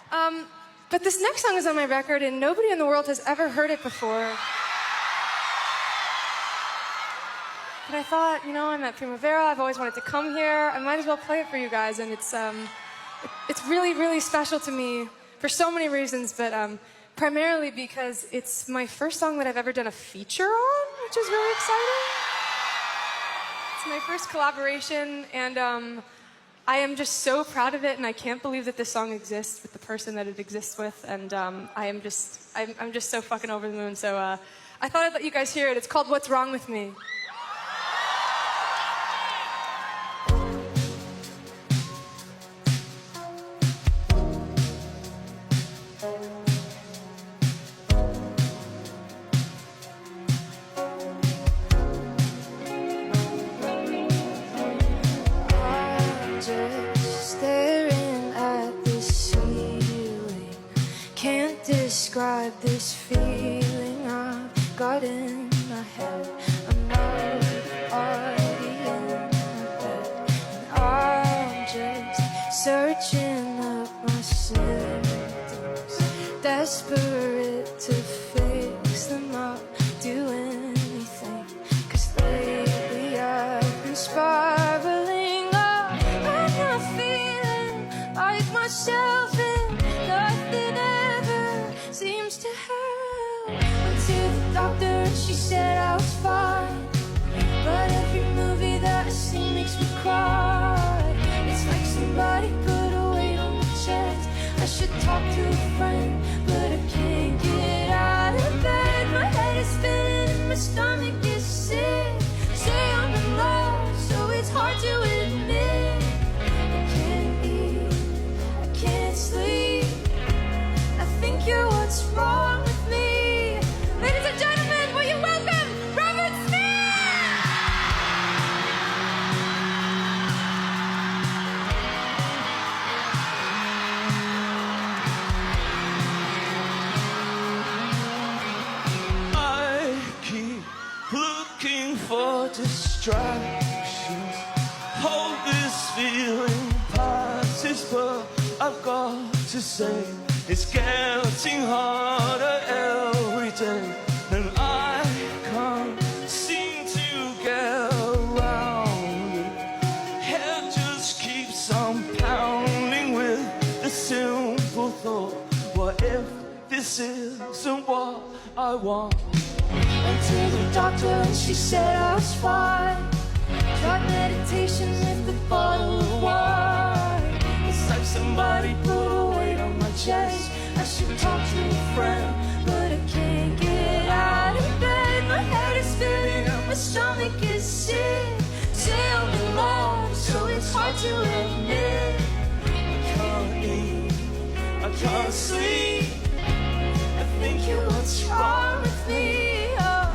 But this next song is on my record, and nobody in the world has ever heard it before. But I thought, you know, I'm at Primavera. I've always wanted to come here. I might as well play it for you guys, and it's really, really special to me for so many reasons, but primarily because it's my first song that I've ever done a feature on, which is really exciting. It's my first collaboration, and I am just so proud of it, and I can't believe that this song exists with the person that it exists with, and I'm just so fucking over the moon. So I thought I'd let you guys hear it. It's called What's Wrong With Me. Describe this feeling I've got in my head. I'm not already in my bed, and I'm just searching up my symptoms, desperate to fix them up, do anything, 'cause lately I've been spiraling up. I'm not feeling like myself, and nothing seems to help. Went to the doctor and she said I was fine, but every movie that I see makes me cry. It's like somebody put a weight on my chest. I should talk to a friend, but I can't get out of bed. My head is spinning and my stomach is sick. Say I'm in love, so it's hard to admit. I can't eat, I can't sleep. I think you're what's wrong with me. Ladies and gentlemen, will you welcome Robert Smith? I keep looking for distractions. Hope this feeling passes, but I've got to say it's getting harder every day, and I can't seem to get around it. Head just keeps on pounding with the simple thought, what if this isn't what I want? Went to the doctor and she said I was fine. Tried meditation with a bottle of wine. It's like somebody put a weight on my chest. I should talk to a friend, but I can't get out of bed. My head is spinning, my stomach is sick. Say I'm in love, so it's hard to admit. I can't eat, I can't sleep. I think you're what's wrong with me. Oh,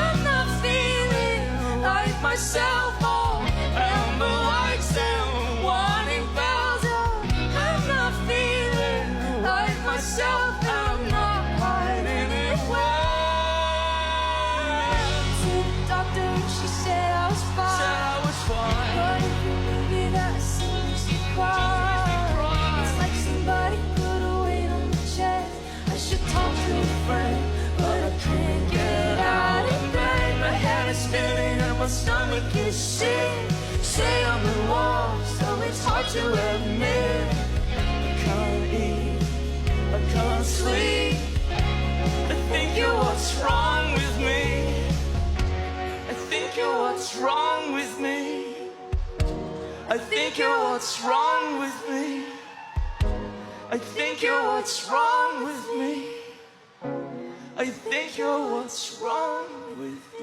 I'm not feeling like myself. Oh, And the lights and warning bells. oh, I'm not feeling like myself. I'm not hiding it well. To the doctor and she said I was fine. Said I was fine. But every movie that I see makes me cry. It's like somebody put a weight on my chest. I should talk to a friend, but I can't get out of bed. My head is spinning and my stomach is sick. Say I'm in love, so it's hard to admit. I can't eat, I can't sleep. I think you're what's wrong with me. I think you're what's wrong with me. I think you're what's wrong with me. I think you're what's wrong with me. I think you're what's wrong with me.